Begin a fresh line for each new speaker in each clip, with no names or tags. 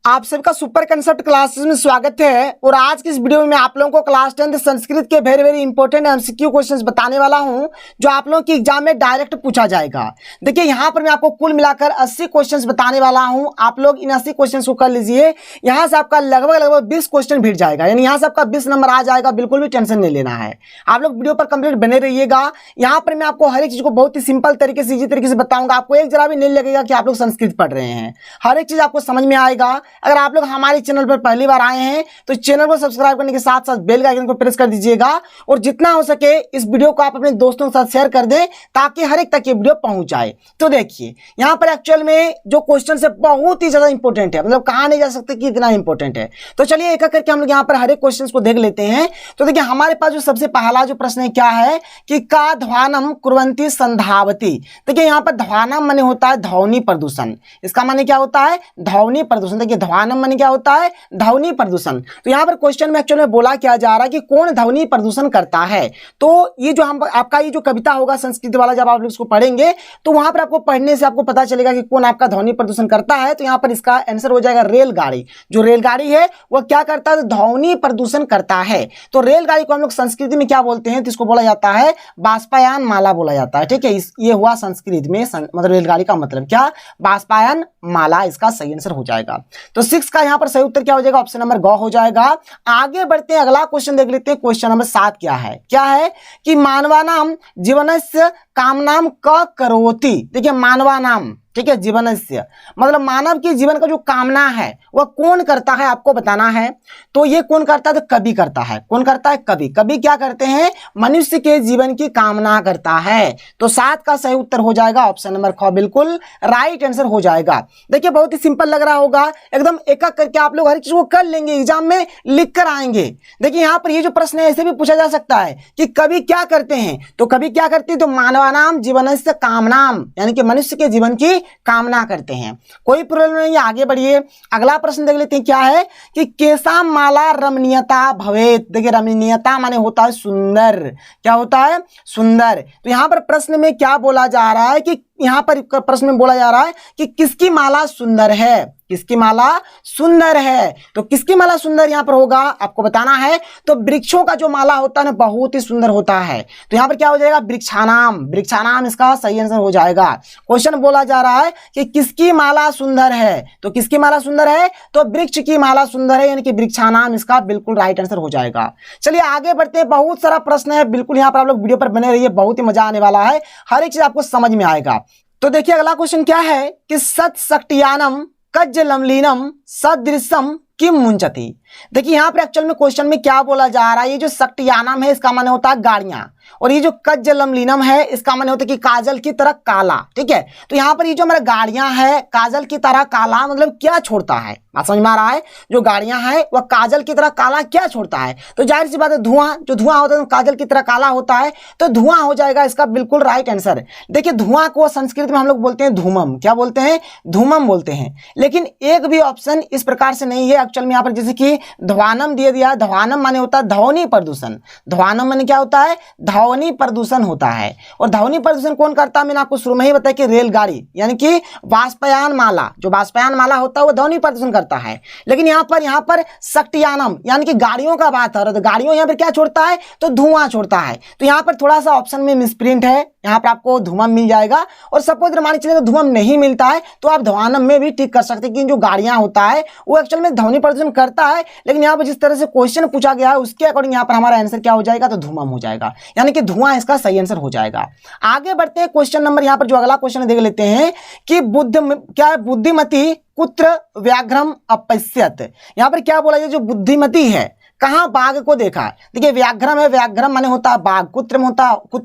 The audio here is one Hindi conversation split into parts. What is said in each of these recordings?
आप सबका सुपर कंसेप्ट क्लासेस में स्वागत है। और आज की इस वीडियो में मैं आप लोगों को क्लास 10 संस्कृत के very very important MCQ questions बताने वाला हूं, जो आप लोगों की एग्जाम में डायरेक्ट पूछा जाएगा। देखिए यहां पर मैं आपको कुल मिलाकर 80 क्वेश्चंस बताने वाला हूं। आप लोग इन 80 क्वेश्चंस को कर लीजिए। यहां से आपका लगभग 20 क्वेश्चन भिड़ जाएगा, यानी यहां से आपका 20 नंबर आ जाएगा। बिल्कुल भी टेंशन नहीं लेना है। आप लोग वीडियो पर कंप्लीट बने रहिएगा। यहाँ पर मैं आपको हर एक चीज को बहुत ही सिंपल तरीके से, इजी तरीके से बताऊंगा। आपको एक जरा भी नहीं लगेगा कि आप लोग संस्कृत पढ़ रहे हैं। हर एक चीज आपको समझ में आएगा। अगर आप लोग हमारे चैनल पर पहली बार आए हैं तो चैनल को सब्सक्राइब करने के साथ साथ बेल का आइकन को प्रेस कर दीजिएगा। और जितना हो सके इस वीडियो को आप अपने दोस्तों के साथ शेयर कर दें, ताकि हर एक तक ये वीडियो पहुंच जाए। तो देखिए यहां पर एक्चुअल में जो क्वेश्चन है बहुत ही ज्यादा इंपॉर्टेंट है, मतलब कहा नहीं जा सकते कि इतना इंपॉर्टेंट है। तो चलिए एक एक करके हम लोग यहाँ पर हर एक क्वेश्चन को देख लेते हैं। तो देखिए हमारे पास जो सबसे पहला जो प्रश्न है क्या है कि का ध्वानम कुर्वन्ति संधावती। देखिए यहाँ पर ध्वानम माने होता है ध्वनि प्रदूषण। इसका माने क्या होता है? ध्वनि प्रदूषण। देखिए ध्वानम माने क्या होता है? ध्वनि प्रदूषण। तो यहाँ पर क्वेश्चन में एक्चुअली में बोला क्या जा रहा है कि कौन ध्वनि प्रदूषण करता है। तो ये जो हम आपका ये जो कविता होगा संस्कृत वाला, जब आप लोग इसको पढ़ेंगे तो वहां पर आपको पढ़ने से आपको पता चलेगा कि कौन आपका ध्वनि प्रदूषण करता है। तो यहाँ पर इसका आंसर हो जाएगा रेलगाड़ी। जो रेलगाड़ी है वह क्या करता है? ध्वनि प्रदूषण करता है। तो रेलगाड़ी को हम लोग संस्कृत में क्या बोलते हैं? तो इसको बोला जाता है बाष्पयान माला बोला जाता है। ठीक है, ये हुआ संस्कृत में मतलब रेलगाड़ी का मतलब क्या? बाष्पयान माला। इसका सही आंसर हो जाएगा। तो 6 का यहाँ पर सही उत्तर क्या हो जाएगा? ऑप्शन नंबर ग हो जाएगा। आगे बढ़ते हैं, अगला क्वेश्चन देख लेते हैं। क्वेश्चन नंबर 7 क्या है? क्या है कि मानवानाम जीवनस्य कामनाम क करोति। देखिए मानवानाम, ठीक है, जीवनस्य मतलब मानव के जीवन का जो कामना है वह कौन करता है, आपको बताना है। तो ये कौन करता है? तो कवि करता है। कौन करता है? कवि। कवि क्या करते हैं? मनुष्य के जीवन की कामना करता है। तो 7 का सही उत्तर हो जाएगा ऑप्शन नंबर ख, बिल्कुल राइट आंसर हो जाएगा। देखिए बहुत ही सिंपल लग रहा होगा, एकदम एक एक करके आप लोग हर चीज को कर लेंगे, एग्जाम में लिख कर आएंगे। देखिए यहाँ पर ये जो प्रश्न है ऐसे भी पूछा जा सकता है कि कवि क्या करते हैं। तो कवि क्या करते हैं? तो मानवानाम जीवनस्य कामनाम, यानी कि मनुष्य के जीवन की कामना करते हैं। कोई प्रॉब्लम नहीं है, आगे बढ़िए। अगला प्रश्न देख लेते हैं। क्या है कि केसाम माला रमणीयता भवेत। देखिए रमणीयता माने होता है सुंदर। क्या होता है? सुंदर। तो यहां पर प्रश्न में क्या बोला जा रहा है कि यहां पर प्रश्न में बोला जा रहा है कि किसकी माला सुंदर है? किसकी माला सुंदर है? तो किसकी माला सुंदर यहां पर होगा, आपको बताना है। तो वृक्षों का जो माला होता है ना बहुत ही सुंदर होता है। तो यहां पर क्या हो जाएगा? वृक्षानाम। वृक्षानाम इसका सही आंसर हो जाएगा। क्वेश्चन बोला जा रहा है कि किसकी माला सुंदर है। तो किसकी माला सुंदर है? तो वृक्ष की माला सुंदर है, यानी कि वृक्षानाम इसका बिल्कुल राइट आंसर हो जाएगा। चलिए आगे बढ़ते हैं। बहुत सारा प्रश्न है, बिल्कुल यहां पर आप लोग वीडियो पर बने रहिए, बहुत ही मजा आने वाला है। हर एक चीज आपको समझ में आएगा। तो देखिए अगला क्वेश्चन क्या है कि सत शक्तियानम कज्जलमलीनम सदृशम किम मुंचति। देखिए यहां पर एक्चुअल में क्वेश्चन में क्या बोला जा रहा है, ये जो शक्तियानम है इसका माने होता है गाड़ियां, और ये जो कज्जलमलीनम है इसका माने होता है कि काजल की तरह काला। ठीक है, तो यहां पर ये जो हमारा गाड़ियां है काजल की तरह काला मतलब क्या छोड़ता है? बात समझ में आ रहा है? जो गाड़ियां है वह काजल की तरह काला क्या छोड़ता है? तो जाहिर सी बात है धुआं। जो धुआं होता है काजल की तरह काला होता है, तो धुआं हो जाएगा इसका बिल्कुल राइट आंसर। देखिए धुआं को संस्कृत में हम लोग बोलते हैं धूमम। क्या बोलते हैं? धूमम बोलते हैं। लेकिन एक भी ऑप्शन इस प्रकार से नहीं है एक्चुअल में। यहाँ पर जैसे कि ध्वानम दे दिया, ध्वानम माने होता है ध्वनि प्रदूषण। ध्वानम माने क्या होता है? ध्वनि प्रदूषण होता है। और ध्वनि प्रदूषण कौन करता है? मैंने आपको शुरू में ही बताया कि रेलगाड़ी, यानी कि बाष्पयान माला। जो बाष्पयान माला होता है वो ध्वनि प्रदूषण करता है। लेकिन यहाँ पर शक्तियानम यानी कि गाड़ियों का बात है, तो गाड़ियों यहाँ पर क्या छोड़ता है? तो धुआं छोड़ता है। तो यहाँ पर थोड़ा सा ऑप्शन में मिसप्रिंट है, यहाँ पर आपको धुआं मिल जाएगा। और सपोज मान चलिए धुआं नहीं मिलता है तो आप ध्वानम में भी टिक कर सकते हैं कि जो गाड़ियां होता है वो एक्चुअल में ध्वनि प्रदूषण करता है। लेकिन यहाँ पर जिस तरह से क्वेश्चन पूछा गया है उसके अकॉर्डिंग यहाँ पर हमारा आंसर क्या हो जाएगा? तो धूमम हो जाएगा, यानी कि धुआं इसका सही आंसर हो जाएगा। आगे बढ़ते हैं। क्वेश्चन नंबर यहाँ पर जो अगला क्वेश्चन देख लेते हैं कि बुद्धिमती कुत्र व्याघ्रम अपश्यत। यहाँ पर क्या बोला जाए? जो बुद्धिमती है कहाँ बाघ को देखा। देखिए व्याघ्रम है, व्याघ्रम माने होता है बाघ, कुत्र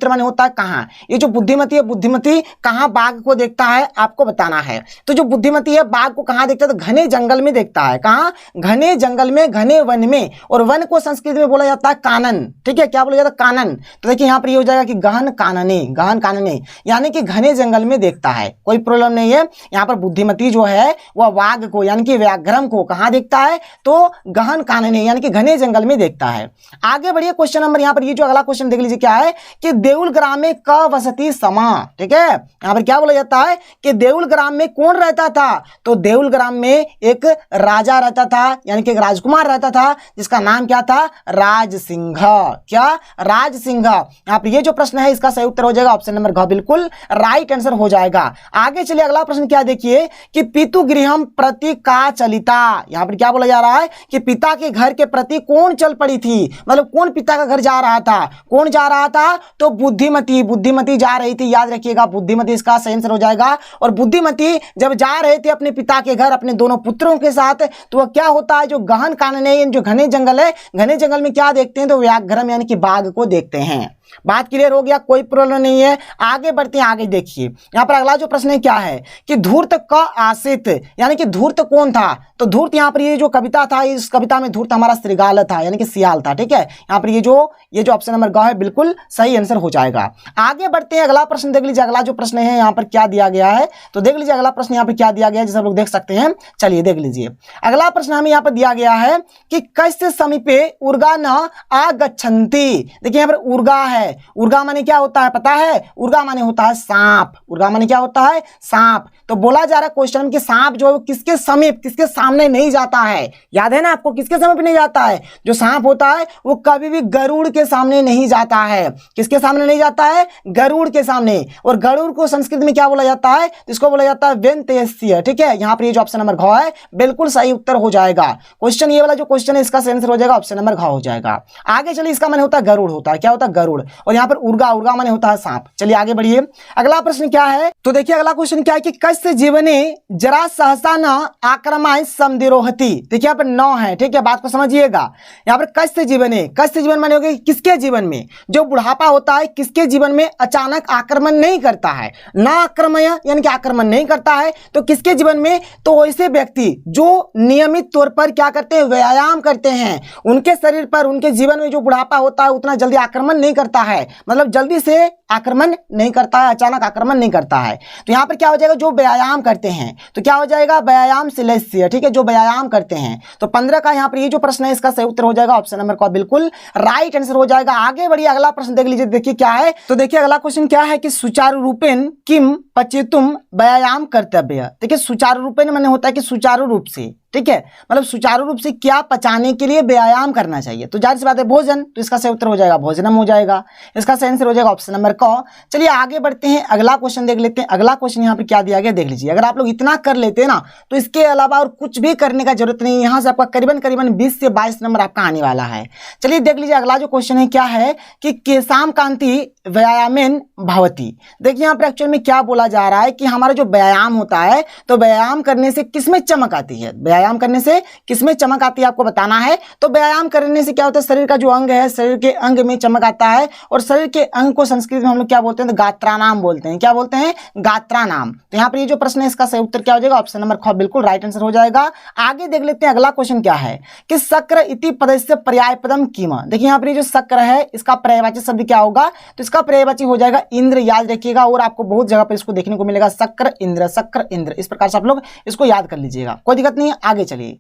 माने होता है कहाँ। ये जो बुद्धिमती है, बुद्धिमती कहाँ बाघ को देखता है आपको बताना है। तो जो बुद्धिमती है बाघ को कहाँ देखता है? तो घने जंगल में देखता है। कहाँ? घने जंगल में, घने वन में। और वन को संस्कृत में बोला जाता है कानन। ठीक है, क्या बोला जाता है? कानन। तो देखिए यहाँ पर ये हो जाएगा कि गहन कानने, गहन कानने, यानी कि घने जंगल में देखता है। कोई प्रॉब्लम नहीं है। यहाँ पर बुद्धिमती जो है वह बाघ को यानी कि व्याघ्रम को कहाँ देखता है? तो गहन कानने यानी कि घने जंगल में देखता है। आगे बढ़िए, क्वेश्चन नंबर यहाँ पर ये जो अगला क्वेश्चन देख लीजिए क्या है कि देउल ग्राम में क वसती समा। ठीक है, यहाँ पर क्या बोला जाता है कि देउल ग्राम में कौन रहता था? तो देउल ग्राम में एक राजा रहता था, यानी कि एक राजकुमार रहता था जिसका नाम क्या था? राज सिंह। क्या? राज सिंह। यहाँ पर ये जो प्रश्न है इसका सही उत्तर हो जाएगा ऑप्शन नंबर घ, बिल्कुल राइट आंसर हो जाएगा। आगे चलिए अगला प्रश्न क्या देखिए कि पितु गृहम प्रति का चलिता। यहाँ पर क्या बोला जा रहा है कि पिता के घर के प्रति कौन चल पड़ी थी, मतलब कौन पिता का घर जा रहा था? कौन जा रहा था? तो बुद्धिमती, बुद्धिमती जा रही थी, याद रखिएगा बुद्धिमती इसका सही आंसर हो जाएगा। और बुद्धिमती जब जा रहे थे अपने पिता के घर अपने दोनों पुत्रों के साथ, तो वह क्या होता है, जो गहन कानने जो घने जंगल है, घने जंगल में क्या देखते हैं? तो व्याघ्रम यानी कि बाघ को देखते हैं। बात क्लियर हो गया, कोई प्रॉब्लम नहीं है। आगे बढ़ते हैं, आगे देखिए यहाँ पर अगला जो प्रश्न है क्या है कि धूर्त क आसित, यानी कि धूर्त कौन था? तो धूर्त यहाँ पर ये जो कविता था, इस कविता में धूर्त हमारा श्रृगाल था, यानी कि सियाल था। ठीक है, यहाँ पर ये जो ऑप्शन नंबर ग है बिल्कुल सही आंसर हो जाएगा। आगे बढ़ते हैं, अगला प्रश्न देख लीजिए। अगला जो प्रश्न है यहाँ पर क्या दिया गया है, तो देख लीजिए अगला प्रश्न यहाँ पर क्या दिया गया है, जिसे आप लोग देख सकते हैं। चलिए देख लीजिए, अगला प्रश्न हमें यहाँ पर दिया गया है कि कस्य समीपे उर्गा न आगच्छन्ति। देखिए यहाँ पर उर्गा है, उर्गा माने क्या होता है पता है? उर्गा माने होता है सांप। उर्गा माने क्या होता है? सांप। तो बोला जा रहा है क्वेश्चन में कि सांप जो है किसके समीप, किसके सामने नहीं जाता है। याद है ना आपको, किसके समीप नहीं जाता है? जो सांप होता है वो कभी भी गरुड़ के सामने नहीं जाता है। किसके सामने नहीं जाता है? गरुड़ के सामने। और गरुड़ को संस्कृत में क्या बोला जाता है? इसको बोला जाता है वेंतेस्य। ठीक है, यहाँ पर ये जो ऑप्शन नंबर घ है बिल्कुल सही उत्तर हो जाएगा। क्वेश्चन ये वाला जो क्वेश्चन है इसका सही आंसर हो जाएगा ऑप्शन नंबर घ हो जाएगा। आगे चलिए, इसका माने होता है गरुड़ होता है। क्या होता है? गरुड़। और यहाँ पर उर्गा, उर्गा माने होता है सांप। चलिए आगे बढ़िए, अगला प्रश्न क्या है, तो देखिए अगला क्वेश्चन क्या है कि कस्य जीवने जरा सहसा न आक्रमण समदिरोहति। देखिए यहाँ पर 9 है। ठीक है, बात को समझिएगा। यहाँ पर कस्य जीवने, कस्य जीवन माने होगा किसके जीवन में? जो बुढ़ापा होता है किसके जीवन में अचानक आक्रमण नहीं करता है, ना आक्रमण यानी कि आक्रमण नहीं करता है। तो किसके जीवन में? तो ऐसे व्यक्ति जो नियमित तौर पर क्या करते हैं? व्यायाम करते हैं, उनके शरीर पर, उनके जीवन में जो बुढ़ापा होता है उतना जल्दी आक्रमण नहीं करता है, मतलब जल्दी से आक्रमण नहीं करता है, अचानक आक्रमण नहीं करता है। तो यहाँ पर क्या हो जाएगा? जो व्यायाम करते हैं, तो क्या हो जाएगा? व्यायाम शिलेस्य। ठीक है, जो व्यायाम करते हैं। तो 15 का यहाँ पर ये जो प्रश्न है इसका सही उत्तर हो जाएगा ऑप्शन नंबर का बिल्कुल राइट आंसर हो जाएगा। आगे बढ़िए, अगला प्रश्न देख लीजिए। देखिए क्या है, तो देखिए अगला क्वेश्चन क्या है कि सुचारू रूपेण किम पचेतुम व्यायाम कर्तव्य। देखिए सुचारू रूपेण माने होता है कि सुचारू रूप से, ठीक है, मतलब सुचारू रूप से क्या पचाने के लिए व्यायाम करना चाहिए। तो जाहिर सी बात है भोजन, तो इसका सही उत्तर हो जाएगा भोजनम हो जाएगा। इसका सही आंसर हो जाएगा ऑप्शन नंबर क। चलिए आगे बढ़ते हैं, अगला क्वेश्चन देख लेते हैं। अगला क्वेश्चन यहाँ पे क्या दिया गया देख लीजिए। अगर आप लोग इतना कर लेते हैं ना तो इसके अलावा और कुछ भी करने का जरूरत नहीं। यहाँ से आपका करीबन 20 से 22 नंबर आपका आने वाला है। चलिए देख लीजिए, अगला जो क्वेश्चन है क्या है कि केशाम कांति व्यायामेन भवती। देखिए यहाँ पर एक्चुअल में क्या बोला जा रहा है कि हमारा जो व्यायाम होता है तो व्यायाम करने से किसमें चमक आती है? व्यायाम करने से किसमें चमक आती है आपको बताना है। तो व्यायाम करने से क्या होता है? शरीर का जो अंग है, शरीर के अंग में चमक आता है। और शरीर के अंग को संस्कृत में हम लोग क्या बोलते हैं? तो गात्रानाम बोलते हैं। क्या बोलते हैं? गात्रानाम। तो यहाँ पर ये जो प्रश्न है इसका सही उत्तर क्या हो जाएगा? ऑप्शन नंबर ख बिल्कुल राइट आंसर हो जाएगा। आगे देख लेते हैं, अगला क्वेश्चन क्या है कि शक्र इति पदस्य पर्याय पदम किम। देखिए यहाँ पर ये जो शक्र है इसका पर्यायवाची शब्द क्या होगा? तो इसका पर्यायवाची हो जाएगा इंद्र, याद रखिएगा। और आपको बहुत जगह पर इसको देखने को मिलेगा, शक्र इंद्र, शक्र इंद्र, इस प्रकार से आप लोग इसको याद कर लीजिएगा, कोई दिक्कत नहीं है। आगे चलिए,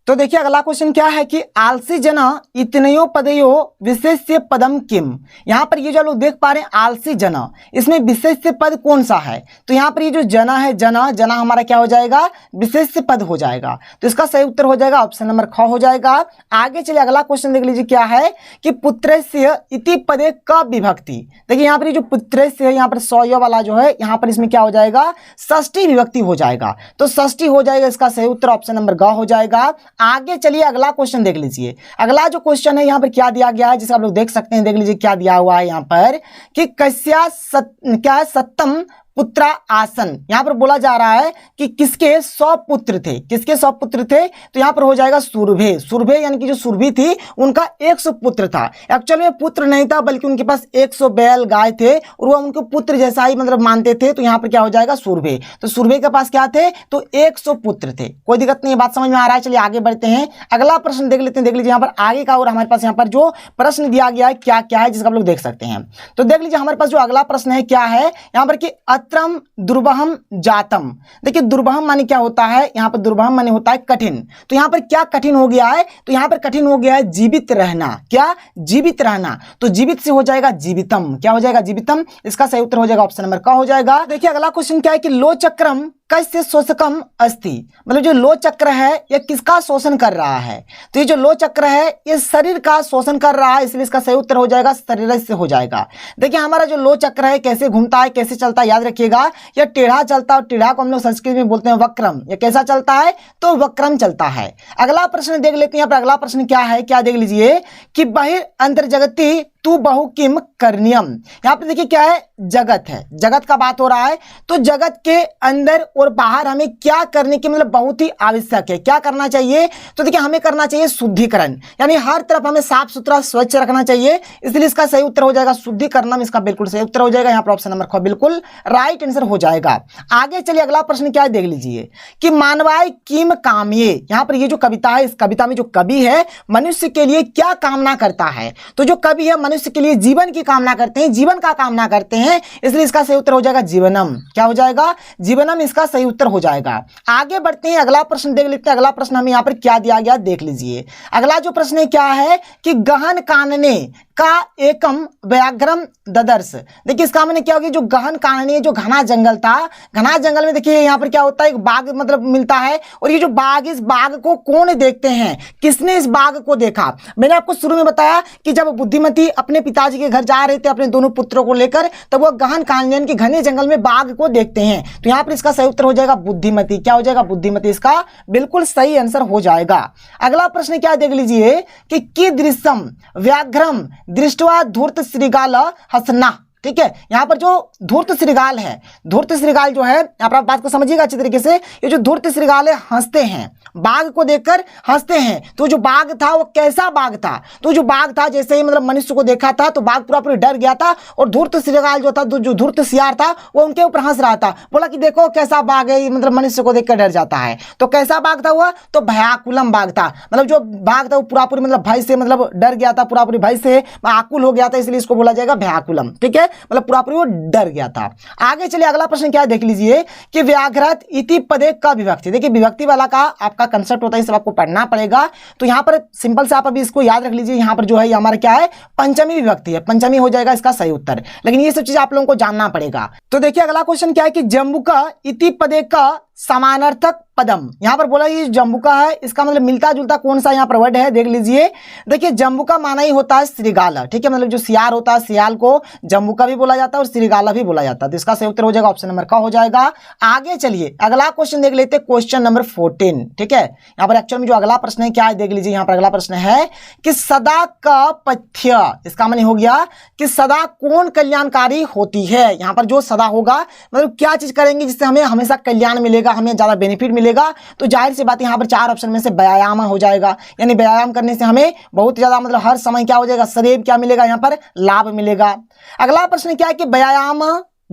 तो देखिए अगला क्वेश्चन क्या है कि आलसी जना इतनयो पदयो विशेष्य पदम किम। यहाँ पर ये जो लोग देख पा रहे हैं आलसी जना, इसमें विशेष्य पद कौन सा है? तो यहाँ पर ये जो जना है, जना जना हमारा क्या हो जाएगा? विशेष्य पद हो जाएगा। तो इसका सही उत्तर हो जाएगा ऑप्शन नंबर ख हो जाएगा। आगे चलिए, अगला क्वेश्चन देख लीजिए क्या है कि पुत्रस्य इति पदे क विभक्ति। देखिए यहाँ पर जो पुत्रस्य है, यहाँ पर सौय वाला जो है, यहाँ पर इसमें क्या हो जाएगा? षष्ठी विभक्ति हो जाएगा। तो षष्ठी हो जाएगा, इसका सही उत्तर ऑप्शन नंबर ग हो जाएगा। आगे चलिए, अगला क्वेश्चन देख लीजिए। अगला जो क्वेश्चन है यहाँ पर क्या दिया गया है, जिसे आप लोग देख सकते हैं, देख लीजिए क्या दिया हुआ है यहाँ पर कि क्या है? सत्तम पुत्रा आसन। यहाँ पर बोला जा रहा है कि किसके 100 पुत्र थे? किसके 100 पुत्र थे? तो यहाँ पर हो जाएगा सुरभे। सुरभे यानी कि जो सुरभि थी उनका 100 पुत्र था। एक्चुअल में पुत्र नहीं था, बल्कि उनके पास 100 बैल गाय थे और वह उनको पुत्र जैसा ही मतलब मानते थे। तो यहाँ पर क्या हो जाएगा? सुरभे। तो सुरभे के पास क्या थे? तो 100 पुत्र थे। कोई दिक्कत नहीं है, बात समझ में आ रहा है। चलिए आगे बढ़ते हैं, अगला प्रश्न देख लेते हैं। देख लीजिए यहाँ पर आगे का, और हमारे पास यहाँ पर जो प्रश्न दिया गया है क्या क्या है, जिसका आप लोग देख सकते हैं। तो देख लीजिए हमारे पास जो अगला प्रश्न है क्या है यहाँ पर कि वक्त्रम दुर्वहम जातम। देखिए दुर्वहम माने क्या होता है, यहाँ पर दुर्वहम माने होता है कठिन। तो यहाँ पर क्या कठिन हो गया है, तो यहाँ पर कठिन हो गया है जीवित रहना। क्या? जीवित रहना। तो जीवित से हो जाएगा जीवितम। क्या हो जाएगा? जीवितम। इसका सही उत्तर हो जाएगा ऑप्शन नंबर क हो जाएगा। देखिए अगला क्वेश्चन क्या है कि लो चक्रम कैसे शोषकम अस्ति, मतलब जो लो चक्र है ये किसका शोषण कर रहा है, तो ये जो लो चक्र है ये शरीर का शोषण कर रहा है, इसलिए इसका सही उत्तर हो जाएगा शरीर से हो जाएगा। देखिए हमारा जो लो चक्र है कैसे घूमता है, कैसे चलता है, याद रखिएगा यह टेढ़ा चलता है, और टेढ़ा को हम लोग संस्कृत में बोलते हैं वक्रम। ये कैसा चलता है? तो वक्रम चलता है। अगला प्रश्न देख लेते हैं। यहाँ पर अगला प्रश्न क्या है, क्या देख लीजिए कि बहिर अंतर्जगती तू बहु किम करनियम। यहाँ पे देखिए क्या है, जगत है, जगत का बात हो रहा है। तो जगत के अंदर और बाहर हमें क्या करने की मतलब बहुत ही आवश्यक है। क्या करना चाहिए? तो देखिए हमें करना चाहिए शुद्धिकरण, यानी हर तरफ हमें साफ सुथरा स्वच्छ रखना चाहिए, इसलिए इसका सही उत्तर हो जाएगा शुद्धिकरणम। इसका बिल्कुल सही उत्तर हो जाएगा। यहाँ पर ऑप्शन नंबर ख बिल्कुल राइट आंसर हो जाएगा। आगे चलिए अगला प्रश्न क्या है देख लीजिए कि मानवाय किम काम्ये। यहाँ पर ये जो कविता है, इस कविता में जो कवि है मनुष्य के लिए क्या कामना करता है, तो जो कवि है मनुष्य के लिए जीवन की कामना करते हैं, जीवन का कामना करते हैं, इसलिए इसका सही उत्तर हो जाएगा जीवनम। क्या हो जाएगा? जीवनम इसका सही उत्तर हो जाएगा। आगे बढ़ते हैं, अगला प्रश्न देख लेते हैं। अगला प्रश्न हमें यहाँ पर क्या दिया गया देख लीजिए। अगला जो प्रश्न है क्या है कि गहन कानने का एकम व्याघ्रम ददर्श। देखिए इसका मैंने क्या होगी, जो गहन कानने, जो घना जंगल था, घना जंगल में देखिए यहाँ पर क्या होता है, एक बाघ मतलब मिलता है, और ये जो बाघ, इस बाघ को कौन देखते हैं, किसने इस बाघ को देखा? मैंने आपको शुरू में बताया कि जब बुद्धिमती अपने पिताजी के घर जा रहे थे अपने दोनों पुत्रों को लेकर, तब वो गहन कानन के घने जंगल में बाघ को देखते हैं। तो यहाँ पर इसका सही उत्तर हो जाएगा बुद्धिमती। क्या हो जाएगा? बुद्धिमती इसका बिल्कुल सही आंसर हो जाएगा। अगला प्रश्न क्या देख लीजिए कि कीदृशम व्याघ्रम दृष्टवा धूर्त श्रृगाल हसना। ठीक है, यहाँ पर जो धूर्त श्रृगाल है, धूर्त श्रृगाल जो है, यहाँ पर आप बात को समझिएगा अच्छी तरीके से, ये जो धूर्त श्रृगाल है हंसते हैं, बाघ को देखकर हंसते हैं। तो जो बाघ था वो कैसा बाघ था? तो जो बाघ था जैसे ही मतलब मनुष्य को देखा था तो बाघ पूरा पूरी डर गया था, और धूर्त श्रृगाल जो था, जो धूर्त सियार था, वो उनके ऊपर हंस रहा था, बोला कि देखो कैसा बाघ है, मतलब मनुष्य को देखकर डर जाता है। तो कैसा बाघ था हुआ? तो भयाकुलम बाघ था, मतलब जो बाघ था वो पूरा पूरी मतलब भय से मतलब डर गया था, पूरा पूरी भय से आकुल हो गया था, इसलिए इसको बोला जाएगा भयाकुलम। ठीक है, मतलब पूरा पूरी वो डर गया था। आगे चलिए अगला प्रश्न क्या है देख लीजिए कि व्याघ्रत इति पदे का विभक्ति। देखिए विभक्ति वाला का आपका कंसेप्ट होता है, इसे आपको पढ़ना पड़ेगा। तो यहाँ पर सिंपल से आप अभी इसको याद रख लीजिए, यहाँ पर जो है हमारा क्या है, पंचमी विभक्ति है, पंचमी हो जाएगा इसका सही उत्तर। लेकिन ये सब चीज आप लोगों को जानना पड़ेगा। तो देखिए अगला क्वेश्चन क्या है कि जम्बुका इति पदे का समानार्थक पदम। यहाँ पर बोला ये जम्बुका है, इसका मतलब मिलता जुलता कौन सा यहाँ पर वर्ड है देख लीजिए। देखिए जम्बुका माना ही होता है श्रृगाल। ठीक है, मतलब जो सियार होता है, सियाल को जम्बुका भी बोला जाता है और श्रृगाला भी बोला जाता है। तो इसका सही उत्तर हो जाएगा ऑप्शन नंबर का हो जाएगा। आगे चलिए अगला क्वेश्चन देख लेते हैं, क्वेश्चन नंबर 14। ठीक है, यहाँ पर एक्चुअल में जो अगला प्रश्न है क्या है देख लीजिए। यहाँ पर अगला प्रश्न है कि सदा का पथ्य, इसका मतलब हो गया कि सदा कौन कल्याणकारी होती है। यहाँ पर जो सदा होगा मतलब क्या चीज करेंगे जिससे हमें हमेशा कल्याण मिलेगा, हमें ज्यादा बेनिफिट मिलेगा। तो जाहिर सी बात यहाँ पर चार ऑप्शन में से व्यायाम हो जाएगा, यानी व्यायाम करने से हमें बहुत ज्यादा मतलब हर समय क्या हो जाएगा, सदैव क्या मिलेगा, यहाँ पर लाभ मिलेगा। अगला प्रश्न क्या है कि व्यायाम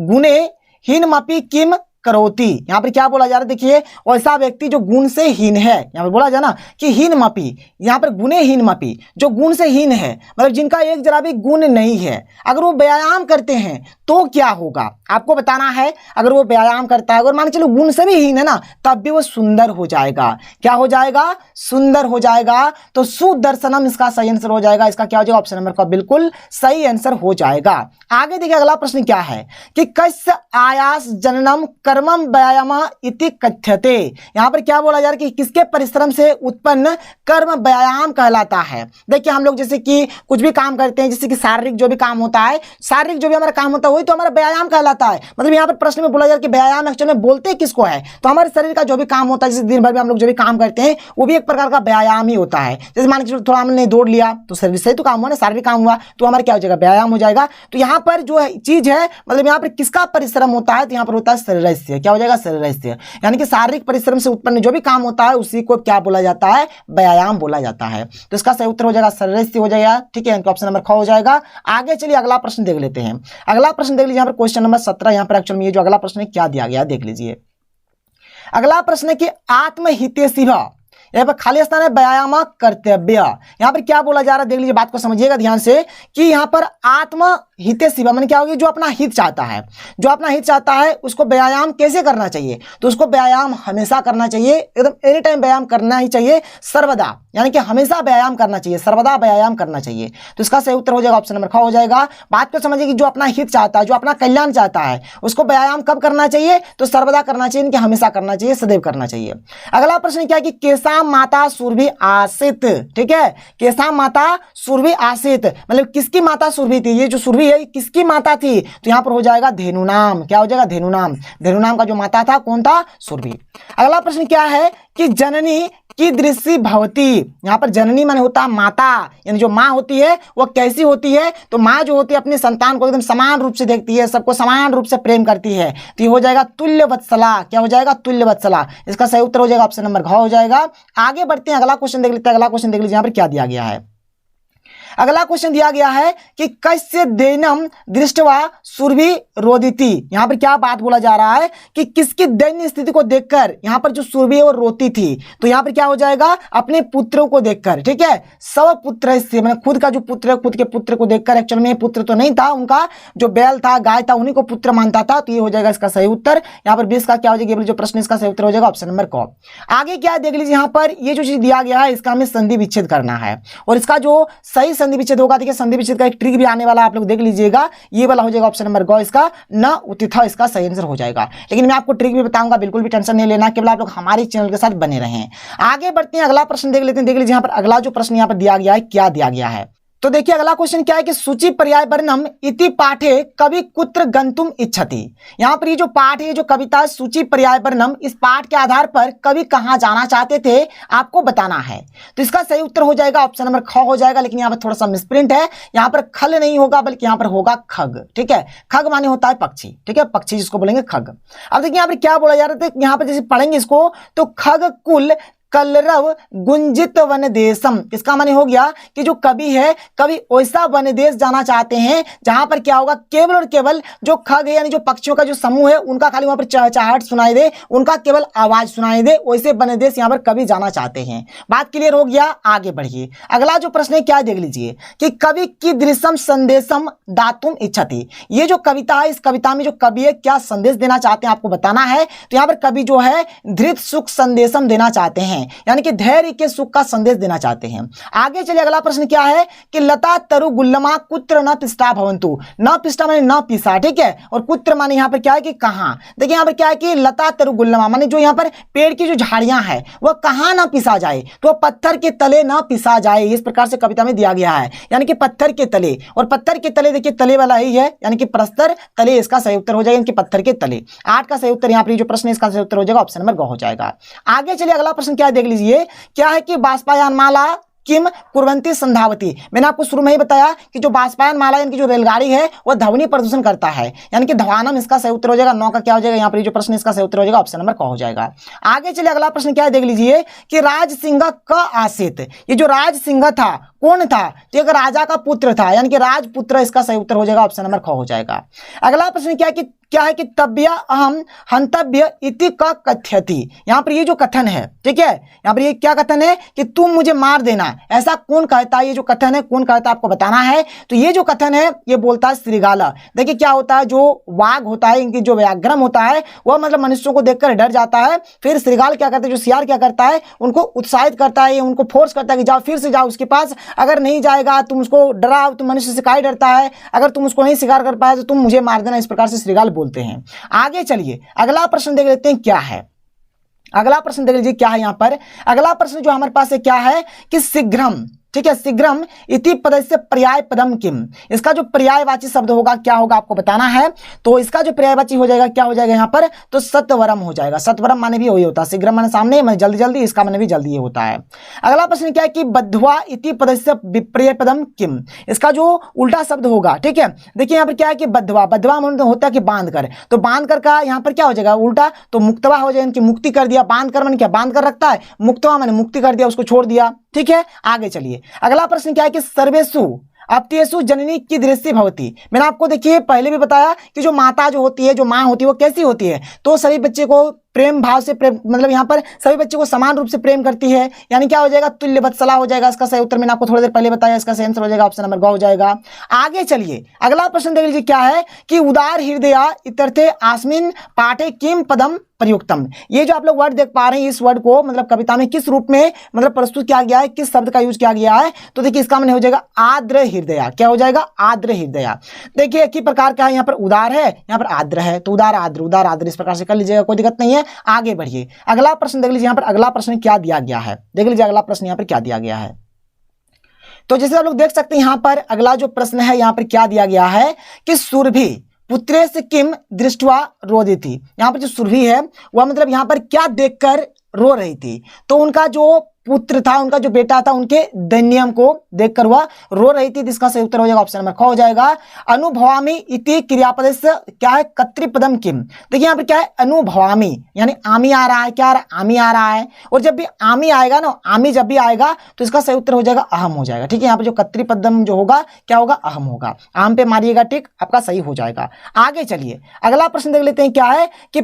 गुणे हीनमपि किम करोति। यहाँ पर क्या बोला जा रहा है, देखिए वैसा व्यक्ति जो गुण से हीन है, यहाँ पर बोला जाए ना कि हीनमपि, यहाँ पर गुणे हीनमपि, जो गुण से हीन है, मतलब जिनका एक जरा भी गुण नहीं है, अगर वो व्यायाम करते हैं तो क्या होगा आपको बताना है। अगर वो व्यायाम करता है, अगर मान के चलो गुण से भी हीन है ना, तब भी वो सुंदर हो जाएगा। क्या हो जाएगा? सुंदर हो जाएगा। तो सुदर्शनम इसका सही आंसर हो जाएगा। इसका क्या हो जाएगा? ऑप्शन नंबर का बिल्कुल सही आंसर हो जाएगा। आगे देखिए अगला प्रश्न क्या है कि कस्य आयास जननम कर्मम व्यायाम इति कथ्यते। यहाँ पर क्या बोला जा रहा है कि किसके परिश्रम से उत्पन्न कर्म व्यायाम कहलाता है। देखिए हम लोग जैसे कि कुछ भी काम करते हैं, जैसे कि शारीरिक जो भी काम होता है, शारीरिक जो भी हमारा काम होता है वही तो हमारा व्यायाम कहलाता है। मतलब यहाँ पर प्रश्न में बोला जा रहा है कि व्यायाम एक्चुअली में बोलते किसको है, तो हमारे शरीर का जो भी काम होता है, जैसे दिन भर में हम लोग जो भी काम करते हैं वो भी एक प्रकार का व्यायाम ही होता है। जैसे मान के थोड़ा हमने दौड़ लिया तो शरीर से तो काम हुआ ना, शारीरिक काम हुआ, तो हमारा क्या हो जाएगा? व्यायाम हो जाएगा। तो यहाँ पर जो चीज है मतलब यहाँ पर किसका परिश्रम होता है, तो यहाँ पर होता है शरीर से। क्या हो जाएगा? शरीर से, यानी कि शारीरिक परिश्रम से उत्पन्न जो भी काम होता है उसी को क्या बोला जाता है? व्यायाम बोला जाता है। तो इसका सही उत्तर हो जाएगा शरीर से हो जाएगा। ठीक है, ऑप्शन नंबर ख हो जाएगा। आगे चलिए अगला प्रश्न देख लेते हैं। अगला प्रश्न देख लीजिए, यहाँ पर क्वेश्चन नंबर 17। यहाँ पर एक्चुअल में ये जो अगला प्रश्न है क्या दिया गया देख लीजिए। अगला प्रश्न है कि आत्महितैषिः, यहाँ पर खाली स्थान है व्यायाम कर्तव्य। यहाँ पर क्या बोला जा रहा है देख लीजिए, बात को समझिएगा ध्यान से कि यहाँ पर आत्म हिते शिवा मैंने क्या होगी, जो अपना हित चाहता है, जो अपना हित चाहता है उसको व्यायाम कैसे करना चाहिए, तो उसको व्यायाम हमेशा करना चाहिए, एकदम एनी टाइम व्यायाम करना ही चाहिए, सर्वदा यानी कि हमेशा व्यायाम करना चाहिए, सर्वदा व्यायाम करना चाहिए। तो इसका सही उत्तर हो जाएगा ऑप्शन नंबर ख हो जाएगा। बात को समझिए कि जो अपना हित चाहता है, जो अपना कल्याण चाहता है, उसको व्यायाम कब करना चाहिए, तो सर्वदा करना चाहिए, इनके हमेशा करना चाहिए, सदैव करना चाहिए। अगला प्रश्न क्या है कि केसा माता सुरभि आसित, ठीक है, केसा माता सुरभि आसित मतलब किसकी माता सुरभि थी, ये जो सुरभि है किसकी माता थी, तो यहाँ पर हो जाएगा धेनु नाम। क्या हो जाएगा, धेनु नाम। धेनु नाम का जो माता था कौन था, सुरभि। अगला प्रश्न क्या है कि जननी की दृष्टि भवती, यहाँ पर जननी माने होता है माता, यानी जो माँ होती है वो कैसी होती है, तो माँ जो होती है अपने संतान को एकदम समान रूप से देखती है, सबको समान रूप से प्रेम करती है, तो ये हो जाएगा तुल्य वत्सला। क्या हो जाएगा, तुल्य वत्सला। इसका सही उत्तर हो जाएगा ऑप्शन नंबर घ हो जाएगा। आगे बढ़ते हैं, अगला क्वेश्चन देख लेते हैं। अगला क्वेश्चन देख लीजिए यहाँ पर क्या दिया गया है। अगला क्वेश्चन दिया गया है कि कस्य दैनम दृष्टवा सुरभि रोदिति। यहां पर क्या बात बोला जा रहा है कि किसकी दैन्य स्थिति को देखकर यहां पर जो सुरभि है वो रोती थी, तो यहां पर क्या हो जाएगा, अपने पुत्रों को देखकर, ठीक है, सब पुत्र से मतलब खुद का जो पुत्र है, खुद के पुत्र को देखकर, एक्चुअल में पुत्र तो नहीं था उनका, जो बैल था, गाय था, उन्हीं को पुत्र मानता था, तो ये हो जाएगा इसका सही उत्तर। यहाँ पर 20 का क्या हो जाएगा, जो प्रश्न इसका सही उत्तर हो जाएगा ऑप्शन नंबर क। आगे क्या देख लीजिए, यहाँ पर ये जो चीज दिया गया है इसका हमें संधि विच्छेद करना है, और इसका जो सही संधि विच्छेद होगा, देखिए संधि विच्छेद का एक ट्रिक भी आने वाला, आप लोग देख लीजिएगा, ये वाला हो जाएगा ऑप्शन नंबर ग, इसका न उतिथा इसका सही आंसर हो जाएगा। लेकिन मैं आपको ट्रिक भी बताऊंगा, बिल्कुल भी टेंशन नहीं लेना, केवल आप लोग हमारे चैनल के साथ बने रहें। आगे बढ़ते हैं, अगला प्रश्न देख लेते हैं। देख लीजिए यहाँ पर अगला जो प्रश्न यहाँ पर दिया गया है, क्या दिया गया है, तो देखिए अगला क्वेश्चन क्या है कि सूची पर्याय वर्णम इति पाठे कवि कुत्र गंतुम इच्छति। यहाँ पर ये जो पाठ है, जो कविता है सूची पर्याय वर्णम, इस पाठ के आधार पर कवि कहाँ जाना चाहते थे आपको बताना है, तो इसका सही उत्तर हो जाएगा ऑप्शन नंबर ख हो जाएगा। लेकिन यहाँ पर थोड़ा सा मिसप्रिंट है, यहाँ पर खल नहीं होगा बल्कि यहाँ पर होगा खग, ठीक है, खग माने होता है पक्षी, ठीक है, पक्षी जिसको बोलेंगे खग। अब देखिए यहाँ पर क्या बोला जा रहा है, यहाँ पर जैसे पढ़ेंगे इसको, तो खग कुल कलरव गुंजित वन देशम, इसका माने हो गया कि जो कवि है, कवि वैसा वन देश जाना चाहते हैं जहां पर क्या होगा, केवल और केवल जो खग है यानी जो पक्षियों का जो समूह है उनका खाली वहां पर चहचहाहट सुनाई दे, उनका केवल आवाज सुनाई दे, वैसे वन देश यहां पर कवि जाना चाहते हैं। बात क्लियर हो गया, आगे बढ़िए। अगला जो प्रश्न है क्या देख लीजिए कि कवि की दृश्यम संदेशम दातुम इच्छति। ये जो कविता है, इस कविता में जो कवि है क्या संदेश देना चाहते हैं आपको बताना है, तो यहाँ पर कवि जो है धृत सुख संदेशम देना चाहते हैं, यानी कि धैर्य के सुख का संदेश देना चाहते हैं। आगे चलिए, अगला प्रश्न क्या है कि लता तरु गुल्लमा कुत्र न पिष्टा भवंतु। न पिष्टा माने न पिसा, ठीक है, और कुत्र माने यहाँ पर क्या है कि कहां। देखिए यहाँ पर क्या है कि लता तरु गुल्लमा माने जो यहाँ पर पेड़ की जो झाड़ियां है वह कहां ना पिसा जाए, तो पत्थर के तले ना पिसा जाए, इस प्रकार से कविता में दिया गया है, यानी कि पत्थर के तले। और पत्थर के तले देखिए तले वाला ही है, यानी कि प्रस्तर तले, इसका सही उत्तर हो जाएगा, यानी कि पत्थर के तले। 8 का सही उत्तर यहाँ पर जो प्रश्न है इसका सही उत्तर हो जाएगा ऑप्शन नंबर ग हो जाएगा। आगे चलिए, अगला प्रश्न क्या देख लीजिए, क्या है कि बाष्पायन माला किम कुर्वंती संधावती। मैंने आपको शुरू में ही बताया कि जो बाष्पायन माला यानी कि जो रेलगाड़ी है वह ध्वनि प्रदूषण करता है, यानी कि ध्वानम इसका सही उत्तर हो जाएगा। 9 का क्या हो जाएगा, यहाँ पर जो प्रश्न इसका सही उत्तर हो जाएगा ऑप्शन नंबर क हो जाएगा। आगे चलिए, अगला प्रश्न क्या है देख लीजिए कि राज सिंह क आसित। ये जो राज सिंह था कौन था, तो एक राजा का पुत्र था, यानी कि राजपुत्र, इसका सही उत्तर हो जाएगा ऑप्शन नंबर ख हो जाएगा। अगला प्रश्न क्या है कि तब्य अहम हंतव्य इति क कथ्यति। यहाँ पर ये जो कथन है, ठीक है, यहाँ पर ये क्या कथन है कि तुम मुझे मार देना, ऐसा कौन कहता है, ये जो कथन है कौन कहता है आपको बताना है। तो ये जो कथन है ये बोलता है श्रीगाला। देखिए क्या होता है, जो वाघ होता है, इनकी जो व्याघ्रम होता है वह मतलब मनुष्यों को देखकर डर जाता है, फिर श्रीगाल क्या करता है, जो सियार क्या करता है, उनको उत्साहित करता है, उनको फोर्स करता है कि जाओ, फिर से जाओ उसके पास, अगर नहीं जाएगा तुम उसको डराओ, तुम मनुष्य से काहे डरता है, अगर तुम उसको नहीं शिकार कर पाए तो तुम मुझे मार देना, इस प्रकार से श्रीगाल बोलते हैं। आगे चलिए, अगला प्रश्न देख लेते हैं क्या है। अगला प्रश्न देख लीजिए क्या है यहाँ पर। अगला प्रश्न जो हमारे पास है क्या है कि शीघ्रम, ठीक है, शीघ्रम इति पदस्य पर्याय पदम किम। इसका जो पर्यायवाची शब्द होगा क्या होगा आपको बताना है। तो इसका जो पर्यायवाची हो जाएगा क्या हो जाएगा यहाँ पर, तो सत्वरम हो जाएगा। सत्वरम माने भी वही होता है, शीघ्रम माने सामने, माने जल्दी जल्दी, इसका माने भी जल्दी ये होता है। अगला प्रश्न क्या है कि बद्ध्वा इति पदस्य विपर्य पदम किम। इसका जो उल्टा शब्द होगा, ठीक है, देखिए यहाँ पर क्या है कि बद्ध्वा, बद्ध्वा माने होता है कि बांध कर, तो बांध कर का यहाँ पर क्या हो जाएगा उल्टा, तो मुक्तवा हो जाएगा, इनकी मुक्ति कर दिया। बांध कर माने क्या, बांध कर रखता है, मुक्तवा माने मुक्ति कर दिया, उसको छोड़ दिया, ठीक है। आगे चलिए, अगला प्रश्न क्या है कि सर्वेषु अपत्यसु जननी की दृष्टि भवती। मैंने आपको देखिए पहले भी बताया कि जो माता जो होती है, जो माँ होती है वो कैसी होती है, तो सभी बच्चे को प्रेम भाव से प्रेम, मतलब यहाँ पर सभी बच्चों को समान रूप से प्रेम करती है, यानी क्या हो जाएगा, तुल्य वत्सला हो जाएगा। इसका सही उत्तर मैंने आपको थोड़ी देर पहले बताया, इसका सही आंसर हो जाएगा ऑप्शन नंबर ग हो जाएगा। आगे चलिए अगला प्रश्न देख लीजिए क्या है कि उदार हृदया इत्यर्थे आस्मिन पाठे किम पदम प्रयुक्तम। ये जो आप लोग वर्ड देख पा रहे हैं, इस वर्ड को मतलब कविता में किस रूप में मतलब प्रस्तुत किया गया है, किस शब्द का यूज किया गया है, तो देखिए इसका माने हो जाएगा आर्द्र हृदया। क्या हो जाएगा, आर्द्र हृदया। देखिए एक ही प्रकार का है, यहाँ पर उदार है, यहाँ पर आर्द्र है, तो उदार आर्द्र, उदार आर्द्र इस प्रकार से कर लीजिएगा, कोई दिक्कत नहीं है। आगे बढ़िए अगला प्रश्न देख लीजिए, यहाँ पर अगला प्रश्न क्या दिया गया है, देख लीजिए अगला प्रश्न यहाँ पर क्या दिया गया है। तो जैसे आप लोग देख सकते हैं यहाँ पर अगला जो प्रश्न है यहाँ पर क्या दिया गया है कि सुरभि पुत्रे से किम दृष्टवा रोदिति। यहाँ पर जो सुरभि है वह मतलब यहाँ पर क्या देखकर रो रही थी, तो उनका जो पुत्र था, उनका जो बेटा था, उनके दैन्यम को देखकर वह रो रही थी। इसका सही उत्तर हो जाएगा ऑप्शन नंबर ख हो जाएगा। अनुभवामी इति क्रियापद से क्या है, कर्तृपदम किम। देखिए यहाँ पर क्या है, अनुभवामी यानी आमी आ रहा है, क्या आ रहा है, आमी आ रहा है, और जब भी आमी आएगा ना, आमी जब भी आएगा तो इसका सही उत्तर हो जाएगा अहम हो जाएगा। ठीक है, यहाँ पर जो कर्तृपदम जो होगा क्या होगा, अहम होगा। आम पे मारिएगा टिक, आपका सही हो जाएगा। आगे चलिए अगला प्रश्न देख लेते हैं क्या है कि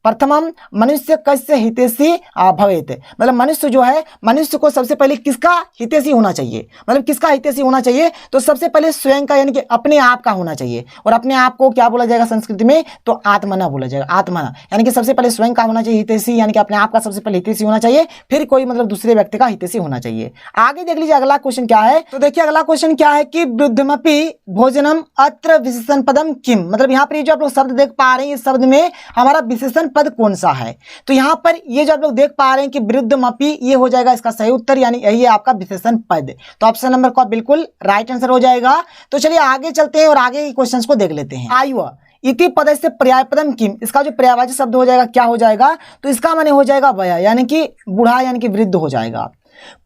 प्रथमम मनुष्य कस्य हितैषी भवेत। मतलब मनुष्य जो है, मनुष्य को सबसे पहले किसका हितैषी होना चाहिए, मतलब किसका हितैषी होना चाहिए, तो सबसे पहले स्वयं का यानी कि अपने आप का होना चाहिए। और अपने आप को क्या बोला जाएगा संस्कृत में, तो आत्मना बोला जाएगा। आत्मना यानी कि सबसे पहले स्वयं का होना चाहिए हितैषी, यानी कि अपने आप का सबसे पहले हितैषी होना चाहिए, फिर कोई मतलब दूसरे व्यक्ति का हितैषी होना चाहिए। आगे देख लीजिए अगला क्वेश्चन क्या है। तो देखिए अगला क्वेश्चन क्या है कि वृद्धमपि भोजनम अत्र विशेषण पदम किम। मतलब यहाँ पर ये जो आप लोग शब्द देख पा रहे हैं, इस शब्द में हमारा विशेषण पद कौन सा है, तो यहां पर ये जो आप लोग देख पा रहे हैं कि वृद्धमपि, ये हो जाएगा इसका सही उत्तर, यानी यही है आपका विशेषण पद। तो ऑप्शन नंबर का बिल्कुल राइट आंसर हो जाएगा। तो चलिए आगे चलते हैं और आगे के क्वेश्चंस को देख लेते हैं। आयु इति पद से पर्यायपदम किम, इसका जो पर्यायवाची शब्द हो जाएगा क्या हो जाएगा, तो इसका माने हो जाएगा वया, यानी कि बूढ़ा यानी कि वृद्ध हो जाएगा।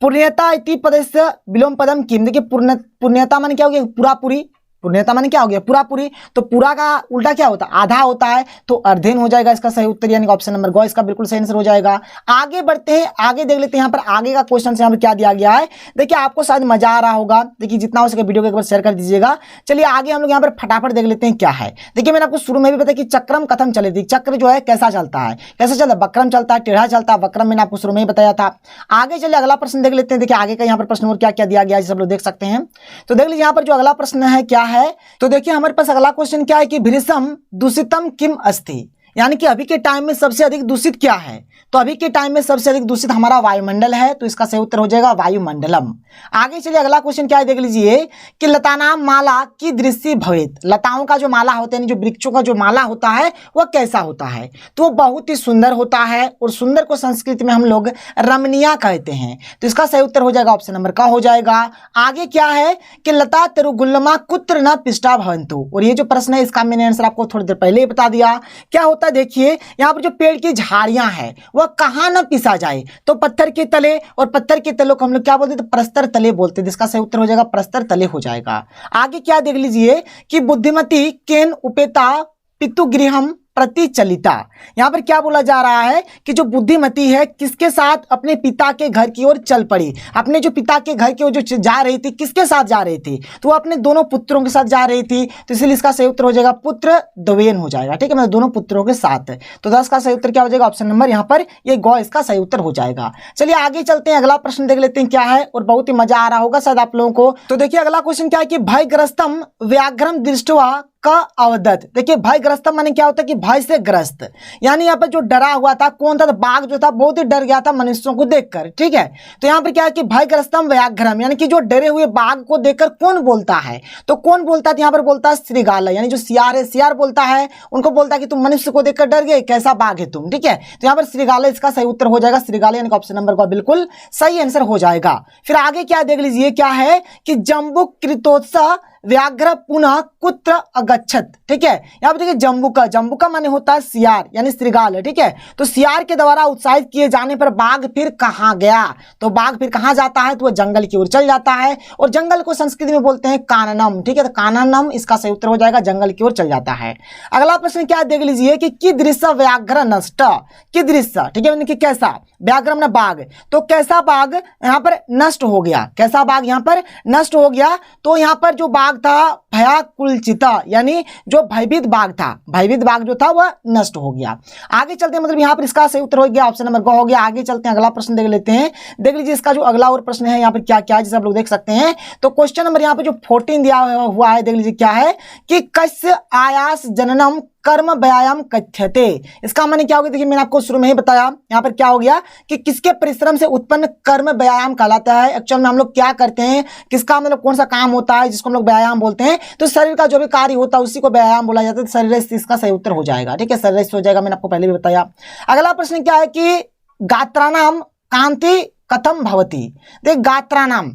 पुण्यता इति पद से विलोम पदम किम। देखिए पुण्यता माने क्या हो गया, पूरा पूरी, पुण्यता माने क्या हो गया, पूरा पूरी, तो पूरा का उल्टा क्या होता है, आधा होता है, तो अर्धेन हो जाएगा इसका सही उत्तर, यानी कि ऑप्शन नंबर ग इसका बिल्कुल सही आंसर हो जाएगा। आगे बढ़ते हैं, आगे देख लेते हैं यहाँ पर आगे का क्वेश्चन यहाँ पर क्या दिया गया है। देखिए आपको शायद मजा आ रहा होगा, देखिए जितना हो सके वीडियो को एक बार शेयर कर दीजिएगा। चलिए आगे हम लोग यहाँ पर फटाफट देख लेते हैं क्या है। देखिए मैंने आपको शुरू में भी बताया कि चक्रम कथम चले थी, चक्र जो है कैसा चलता है, कैसा चलता है, वक्रम चलता है, टेढ़ा चलता है, वक्रम मैंने आपको शुरू में ही बताया था। आगे चलिए अगला प्रश्न देख लेते हैं। देखिए आगे का यहाँ पर प्रश्न और क्या क्या दिया गया है सब लोग देख सकते हैं। तो देख लीजिए यहाँ पर जो अगला प्रश्न है क्या है, तो देखिए हमारे पास अगला क्वेश्चन क्या है कि भृशम दूषितम किम अस्ति। यानी कि अभी के टाइम में सबसे अधिक दूषित क्या है, तो अभी के टाइम में सबसे अधिक दूषित हमारा वायुमंडल है, तो इसका सही उत्तर हो जाएगा वायुमंडलम। आगे चलिए अगला क्वेश्चन क्या है, देख लीजिए कि लतानाम माला की दृश्य भवेत। लताओं का जो माला होता है, जो वृक्षों का जो माला होता है वह कैसा होता है, तो वो बहुत ही सुंदर होता है, और सुंदर को संस्कृत में हम लोग रमणीय कहते हैं, तो इसका सही उत्तर हो जाएगा ऑप्शन नंबर का हो जाएगा। आगे क्या है कि लता तरुगुल्लमा कुत्र न पिष्टा भवन्तु, और ये जो प्रश्न है इसका मैंने आंसर आपको थोड़ी देर पहले ही बता दिया। क्या होता है, देखिए यहाँ पर जो पेड़ की झाड़ियां हैं वह कहाँ न पिसा जाए, तो पत्थर के तले, और पत्थर के तलों को हम लोग क्या बोलते हैं, तो प्रस्तर तले बोलते हैं, जिसका सही उत्तर हो जाएगा प्रस्तर तले हो जाएगा। आगे क्या देख लीजिए कि बुद्धिमती केन उपेता पितुगृहम प्रतिचलिता। यहाँ पर क्या बोला जा रहा है कि जो बुद्धिमती है किसके साथ अपने पिता के घर की ओर चल पड़ी, अपने जो पिता के घर की ओर जो जा रही थी, किसके साथ जा रही थी, तो वो अपने दोनों पुत्रों के साथ जा रही थी, तो इसलिए इसका सही उत्तर हो जाएगा पुत्र द्वयन हो जाएगा। ठीक है, मतलब दोनों पुत्रों के साथ, तो 10 का सही उत्तर क्या हो जाएगा, ऑप्शन नंबर यहाँ पर ये ग इसका सही उत्तर हो जाएगा। चलिए आगे चलते हैं, अगला प्रश्न देख लेते हैं क्या है, और बहुत ही मजा आ रहा होगा शायद आप लोगों को। तो देखिए अगला क्वेश्चन क्या है कि भयग्रस्तम व्याघ्रम दृष्टवा का अवदत। देखिए भयग्रस्तम माने क्या होता है कि भय से ग्रस्त, यानी यहाँ पर जो डरा हुआ था कौन था, तो बाघ जो था बहुत ही डर गया था मनुष्यों को देखकर। ठीक है, तो यहाँ पर क्या है कि भयग्रस्तम व्याघ्रम, यानी कि जो डरे हुए बाघ को देखकर कौन बोलता है, तो कौन बोलता है, यहाँ पर बोलता है श्रीगाल, यानी जो सियार है, सियार बोलता है, उनको बोलता है कि तुम मनुष्य को देखकर डर गए, कैसा बाघ है तुम। ठीक है, तो यहाँ पर श्रीगाल इसका सही उत्तर हो जाएगा, श्रीगाल यानी ऑप्शन नंबर का बिल्कुल सही आंसर हो जाएगा। फिर आगे क्या देख लीजिए क्या है कि जम्बुक कृतोत्सव व्याघ्र पुनः कुत्र अगच्छत। ठीक है, यहाँ पर देखिए जम्बुका, जम्बुका माने होता है सियार यानी श्रीगाल है। ठीक है, तो सियार के द्वारा उत्साहित किए जाने पर बाघ फिर कहाँ गया, तो बाघ फिर कहाँ जाता है, तो वह जंगल की ओर चल जाता है, और जंगल को संस्कृत में बोलते हैं काननम। ठीक है, तो काननम इसका सही उत्तर हो जाएगा, जंगल की ओर चल जाता है। अगला प्रश्न क्या देख लीजिए कि कीदृश व्याघ्र नष्ट, कीदृश, ठीक है, कि कैसा, व्याघ्र ना बाघ, तो कैसा बाघ यहाँ पर नष्ट हो गया, कैसा बाघ यहाँ पर नष्ट हो गया, तो यहाँ पर जो बाघ बाघ था भयाकुलचित, यानी जो भयभीत बाघ था, भयभीत बाघ जो था वह नष्ट हो गया। आगे चलते हैं, मतलब यहाँ पर इसका सही उत्तर हो गया ऑप्शन नंबर ग हो गया। आगे चलते हैं, अगला प्रश्न देख लेते हैं। देख लीजिए इसका जो अगला और प्रश्न है यहाँ पर क्या क्या है, जैसे आप लोग देख सकते हैं। तो क्वेश्चन नंबर यहाँ पे जो 14 दिया हुआ है, देख लीजिए क्या है कि कस्य आयास जननम कर्म व्यायाम कथ्यते। इसका माने क्या होगा, देखिए मैंने आपको शुरू में ही बताया, यहाँ पर क्या हो गया कि किसके परिश्रम से उत्पन्न कर्म व्यायाम कहलाता है। एक्चुअल में हम लोग क्या करते हैं, किसका मतलब कौन सा काम होता है जिसको हम लोग व्यायाम बोलते हैं, तो शरीर का जो भी कार्य होता है उसी को व्यायाम बोला जाता है। शरीर से इसका सही उत्तर हो जाएगा, ठीक है, शरीर से हो जाएगा, मैंने आपको पहले भी बताया। अगला प्रश्न क्या है कि गात्राणाम कांति कथम भवती। देख गात्राणाम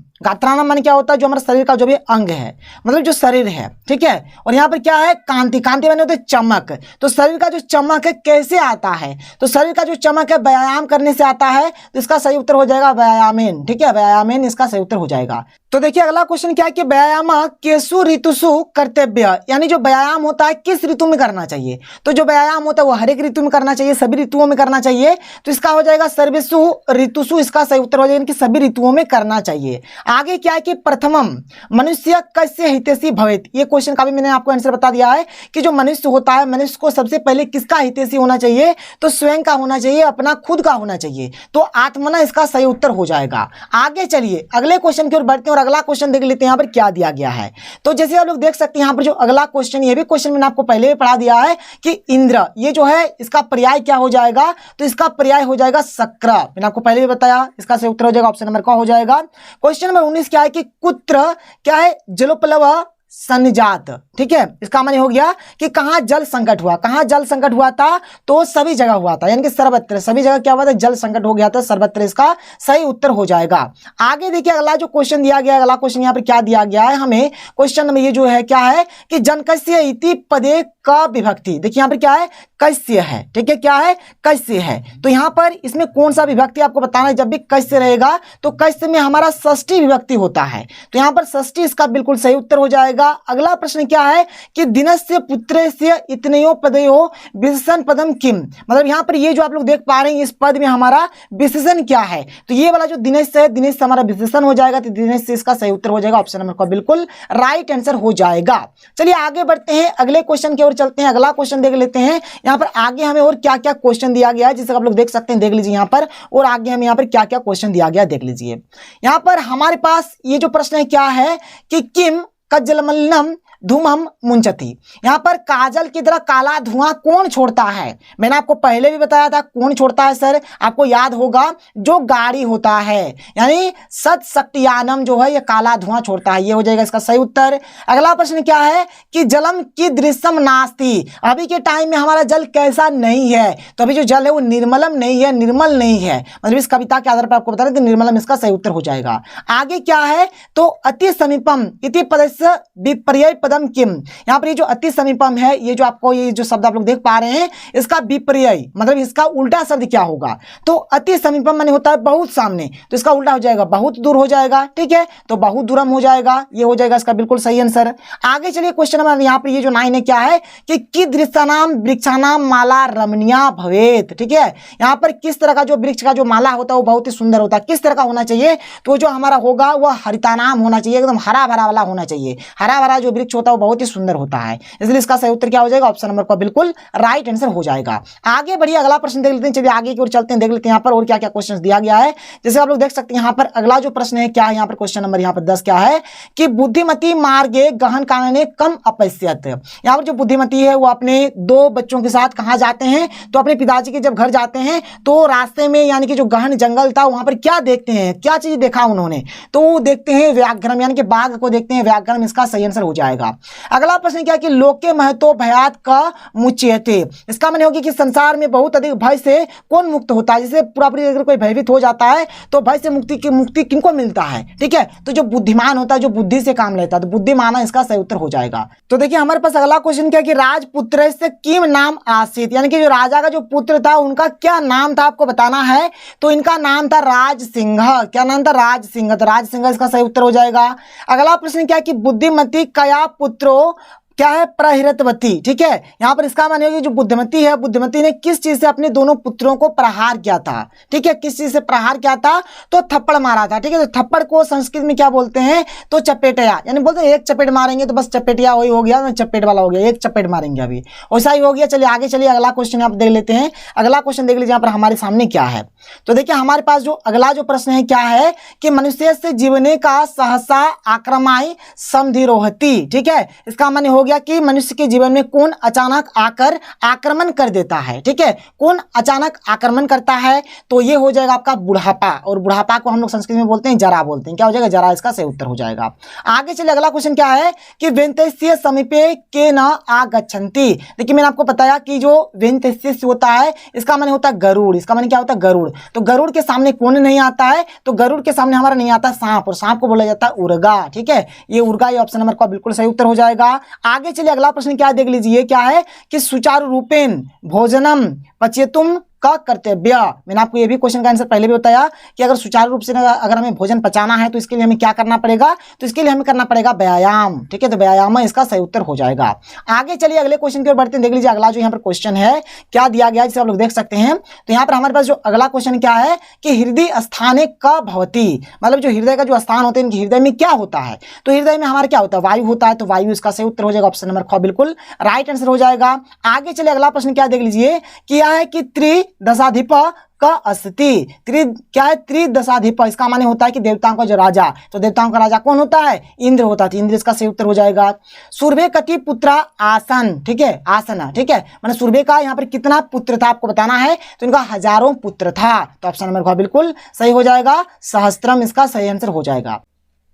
माने क्या होता है, जो हमारे शरीर का जो भी अंग है, मतलब जो शरीर है, ठीक है। और यहाँ पर क्या है, कांति माने होते चमक। तो शरीर का जो चमक है कैसे आता है, तो शरीर का जो चमक है व्यायाम करने से आता है। तो इसका सही उत्तर हो जाएगा व्यायामेन, ठीक है, व्यायामेन इसका सही उत्तर हो जाएगा। तो देखिए अगला क्वेश्चन क्या है कि व्यायाम केसु ऋतुषु कर्तव्य, यानी जो व्यायाम होता है किस ऋतु में करना चाहिए। तो जो व्यायाम होता है वो हर एक ऋतु में करना चाहिए, सभी ऋतुओं में करना चाहिए। तो इसका हो जाएगा सर्वेषु ऋतुषु, इसका सही उत्तर हो जाएगा कि सभी ऋतुओं में करना चाहिए। आगे क्या है कि प्रथमम मनुष्य कस्य हितैषी भवेत। ये क्वेश्चन का भी मैंने आपको आंसर बता दिया है कि जो मनुष्य होता है, मनुष्य को सबसे पहले किसका हितैषी होना चाहिए, तो स्वयं का होना चाहिए, अपना खुद का होना चाहिए। तो आत्मना इसका सही उत्तर हो जाएगा। आगे चलिए अगले क्वेश्चन की ओर बढ़ते हैं और अगला क्वेश्चन देख लेते हैं यहाँ पर क्या दिया गया है। तो जैसे आप लोग देख सकते हैं यहाँ पर जो अगला क्वेश्चन, ये भी क्वेश्चन मैंने आपको पहले भी पढ़ा दिया है कि इंद्र, ये जो है इसका पर्याय क्या हो जाएगा, तो इसका पर्याय हो जाएगा शक्र। मैंने आपको पहले भी बताया, इसका सही उत्तर हो जाएगा ऑप्शन नंबर का हो जाएगा। क्वेश्चन नंबर 19 क्या है कि कुत्र क्या है, जलोपलव संजात, ठीक है। इसका माने हो गया कि कहां जल संकट हुआ, कहां जल संकट हुआ था, तो सभी जगह हुआ था, यानी कि सर्वत्र, सभी जगह क्या हुआ था, जल संकट हो गया था, सर्वत्र इसका सही उत्तर हो जाएगा। आगे देखिए अगला जो क्वेश्चन दिया गया, अगला क्वेश्चन यहाँ पर क्या दिया गया है हमें, क्वेश्चन में ये जो है क्या है कि जनकस्य इति पदे का विभक्ति। देखिए यहाँ पर क्या है, कस्य है, ठीक है, क्या है, कस्य है। तो यहाँ पर इसमें कौन सा विभक्ति आपको बताना है, जब भी कस्य रहेगा तो कस्य में हमारा षष्ठी विभक्ति होता है। तो यहाँ पर षष्ठी इसका बिल्कुल सही उत्तर हो जाएगा। अगला प्रश्न क्या है कि दिनस्य पुत्रस्य इतनयो पदयो विशेषण पदम किम। मतलब यहाँ पर ये जो आप लोग देख पा रहे हैं इस पद में हमारा विशेषण क्या है, तो ये वाला जो दिनेश है, दिनेश से हमारा विशेषण हो जाएगा, तो दिनेश से इसका सही उत्तर हो जाएगा ऑप्शन नंबर का बिल्कुल राइट आंसर हो जाएगा। चलिए आगे बढ़ते हैं, अगले क्वेश्चन की ओर चलते हैं। अगला क्वेश्चन देख लेते हैं यहाँ पर आगे हमें और क्या क्या क्वेश्चन दिया गया है, जिसे आप लोग देख सकते हैं, देख लीजिए यहाँ पर, और आगे हमें यहाँ पर क्या क्या क्वेश्चन दिया गया देख लीजिए। यहाँ पर हमारे पास ये जो प्रश्न है क्या है कि किम कज्जलमल्लम धूमम मुंचती। यहाँ पर काजल की तरह काला धुआं कौन छोड़ता है, मैंने आपको पहले भी बताया था कौन छोड़ता है सर, आपको याद होगा, जो गाड़ी होता है, यानी सत शक्तियानम जो है ये काला धुआं छोड़ता है, ये हो जाएगा इसका सही उत्तर। अगला प्रश्न क्या है कि जलम की दृश्यम नास्ति। अभी के टाइम में हमारा जल कैसा नहीं है, तो अभी जो जल है वो निर्मलम नहीं है, निर्मल नहीं है, मतलब इस कविता के आधार पर आपको बता रहे कि निर्मलम इसका सही उत्तर हो जाएगा। आगे क्या है तो अति समीपम इति पदस्य विपर्यय पदम किम। यहाँ पर ये जो अति समीपम है, ये जो आपको ये जो शब्द आप लोग देख पा रहे हैं, इसका विपर्यय मतलब इसका उल्टा शब्द क्या होगा, तो अति समीपम माने होता है बहुत सामने, तो इसका उल्टा हो जाएगा बहुत दूर हो जाएगा, ठीक है, तो बहुत दूरम हो जाएगा, ये हो जाएगा इसका बिल्कुल सही आंसर। आगे चलिए क्वेश्चन नंबर यहाँ पर ये जो 9 है क्या है कि दृश्यानाम वृक्षानाम माला रमणीया भवेत, ठीक है। यहाँ पर किस तरह का जो वृक्ष का जो माला होता है वो बहुत ही सुंदर होता है, किस तरह का होना चाहिए, तो जो हमारा होगा वह हरितानाम होना चाहिए, एकदम हरा भरा वाला होना चाहिए, हरा भरा जो वृक्ष होता है वो बहुत ही सुंदर होता है, इसलिए इसका सही उत्तर क्या हो जाएगा ऑप्शन नंबर का बिल्कुल राइट आंसर हो जाएगा। आगे बढ़िए अगला प्रश्न देख लेते हैं, चलिए आगे की ओर चलते हैं, देख लेते हैं यहाँ पर और क्या क्या क्वेश्चन दिया गया है। जैसे आप लोग देख सकते हैं यहाँ पर अगला जो प्रश्न है क्या है, यहाँ पर क्वेश्चन नंबर यहाँ पर 10 क्या है कि बुद्धिमती मार्गे गहन कानने कम अपश्यत। यहाँ पर जो बुद्धिमती है वो अपने 2 बच्चों के साथ कहाँ जाते हैं, तो अपने पिताजी के जब घर जाते हैं तो रास्ते में यानी कि जो गहन जंगल था वहां पर क्या देखते हैं, क्या चीज देखा उन्होंने, तो वो देखते हैं व्याघ्रम, यानी कि बाघ को देखते हैं, व्याघ्रम इसका सही आंसर हो जाएगा। अगला प्रश्न क्या कि लोके महतो भयात का मुच्यते। इसका माने होगी कि संसार में बहुत अधिक भय से कौन मुक्त होता है, जैसे पूरा अगर कोई भयभीत हो जाता है तो भय से मुक्ति किनको मिलता है, ठीक है, तो जो बुद्धिमान होता है, जो बुद्धि से काम लेता है, तो बुद्धिमाना इसका सही उत्तर हो जाएगा। तो देखिए हमारे पास अगला क्वेश्चन क्या कि राजपुत्र से किम नाम आसित, यानी कि जो राजा का जो पुत्र था उनका क्या नाम था आपको बताना है, तो इनका नाम था राज सिंह। क्या नाम था, राज सिंह, तो राज सिंह इसका सही उत्तर हो जाएगा। अगला प्रश्न क्या कि बुद्धिमती कया पुत्रो क्या है, प्रहृतवती। ठीक है, यहाँ पर इसका माने होगी जो बुद्धिमती है, बुद्धिमती ने किस चीज से अपने दोनों पुत्रों को प्रहार किया था। ठीक है, किस चीज से प्रहार किया था, तो थप्पड़ मारा था। ठीक है, तो थप्पड़ को संस्कृत में क्या बोलते हैं, तो चपेटिया, यानी बोलते हैं एक चपेट मारेंगे तो बस चपेटिया वही हो गया, चपेट वाला हो गया, एक चपेट मारेंगे अभी, वैसा ही हो गया। चलिए आगे चलिए, अगला क्वेश्चन आप देख लेते हैं। अगला क्वेश्चन देख लीजिए यहाँ पर हमारे सामने क्या है। तो देखिए हमारे पास जो अगला जो प्रश्न है क्या है कि मनुष्य से जीवने का सहसा आक्रमाई समधिरोहति। ठीक है, इसका माने हो गया कि मनुष्य के जीवन में कौन अचानक आकर आक्रमण कर देता है। ठीक है, कौन अचानक आक्रमण करता है, तो ये हो जाएगा आपका बुढ़ापा, और बुढ़ापा को हम लोग संस्कृत में बोलते हैं जरा बोलते हैं। क्या हो जाएगा, जरा इसका सही उत्तर हो जाएगा। आगे चलिए अगला क्वेश्चन क्या है कि वेंतस्य समीपे के न आगच्छन्ति। देखिए मैंने आपको बताया कि जो वेंतस्य होता है इसका माने होता है गरुड़, इसका माने क्या होता है, गरुड़। तो गरुड़ के सामने कौन नहीं आता है, तो गरुड़ के सामने हमारा नहीं आता सांप, और सांप को बोला जाता है उर्गा। ठीक है, ये उर्गा, ये ऑप्शन नंबर का बिल्कुल सही उत्तर हो जाएगा। आगे चलिए अगला प्रश्न क्या देख लीजिए, क्या है कि सुचारू रूपेण भोजनम पचेतुम का कर्तव्य। मैंने आपको ये भी क्वेश्चन का आंसर पहले भी बताया कि अगर सुचारू रूप से अगर हमें भोजन पचाना है तो इसके लिए हमें क्या करना पड़ेगा, तो इसके लिए हमें करना पड़ेगा व्यायाम। ठीक है, तो व्यायाम इसका सही उत्तर हो जाएगा। आगे चलिए अगले क्वेश्चन की ओर बढ़ते हैं। देख लीजिए अगला जो यहाँ पर क्वेश्चन है क्या दिया गया है, जिसे आप लोग देख सकते हैं। तो यहाँ पर हमारे पास जो अगला क्वेश्चन क्या है कि हृदय स्थाने क भवति, मतलब जो हृदय का जो स्थान होते हैं इनके हृदय में क्या होता है, तो हृदय में हमारा क्या होता है, वायु होता है। तो वायु इसका सही उत्तर हो जाएगा, ऑप्शन नंबर ख बिल्कुल राइट आंसर हो जाएगा। आगे चलिए अगला प्रश्न क्या देख लीजिए, क्या है कि त्रिदशाधिप का अस्ति। क्या है, त्रिदशाधिप, इसका माने होता है कि देवताओं का जो राजा, तो देवताओं का राजा कौन होता है, इंद्र होता है। इंद्र इसका सही उत्तर हो जाएगा। सूर्य कति पुत्र आसन। ठीक है, आसन। ठीक है, माने सूर्य का यहाँ पर कितना पुत्र था आपको बताना है, तो इनका हजारों पुत्र था। तो ऑप्शन नंबर बिल्कुल सही हो जाएगा, सहस्त्रम इसका सही आंसर हो जाएगा।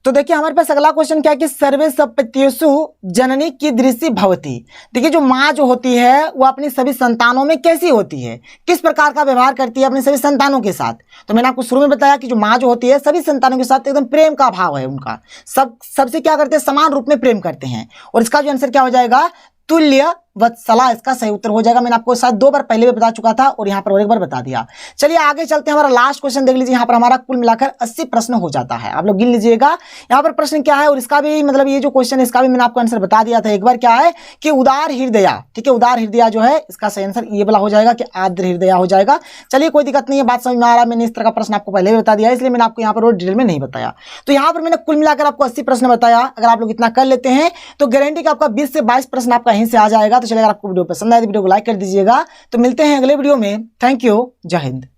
तो देखिए हमारे पास अगला क्वेश्चन क्या है कि सर्वे सप्तत्यसु जननी की दृष्टि भवती। देखिए जो माँ जो होती है वो अपनी सभी संतानों में कैसी होती है, किस प्रकार का व्यवहार करती है अपने सभी संतानों के साथ। तो मैंने आपको शुरू में बताया कि जो माँ जो होती है सभी संतानों के साथ एकदम प्रेम का भाव है उनका, सबसे क्या करते हैं, समान रूप में प्रेम करते हैं। और इसका जो आंसर क्या हो जाएगा, तुल्य वत्सला इसका सही उत्तर हो जाएगा। मैंने आपको शायद 2 बार पहले भी बता चुका था और यहाँ पर और एक बार बता दिया। चलिए आगे चलते हैं, हमारा लास्ट क्वेश्चन देख लीजिए। यहाँ पर हमारा कुल मिलाकर 80 प्रश्न हो जाता है, आप लोग गिन लीजिएगा यहाँ पर प्रश्न क्या है। और इसका भी मतलब ये जो क्वेश्चन है इसका भी मैंने आपको आंसर बता दिया था एक बार। क्या है कि उदार हृदया। ठीक है, उदार हृदया जो है इसका सही आंसर ये वाला हो जाएगा कि आर्द्र हृदया हो जाएगा। चलिए कोई दिक्कत नहीं है, बात समझ में आ रहा है। मैंने इस तरह का प्रश्न आपको पहले भी बता दिया, इसलिए मैंने आपको यहाँ पर और डिटेल में नहीं बताया। तो यहाँ पर मैंने कुल मिलाकर आपको 80 प्रश्न बताया। अगर आप लोग इतना कर लेते हैं तो गारंटी का आपका 20 से 22 प्रश्न आपका यहीं से आ जाएगा। तो चलिए अगर आपको वीडियो पसंद आए तो वीडियो को लाइक कर दीजिएगा। तो मिलते हैं अगले वीडियो में। थैंक यू, जय हिंद।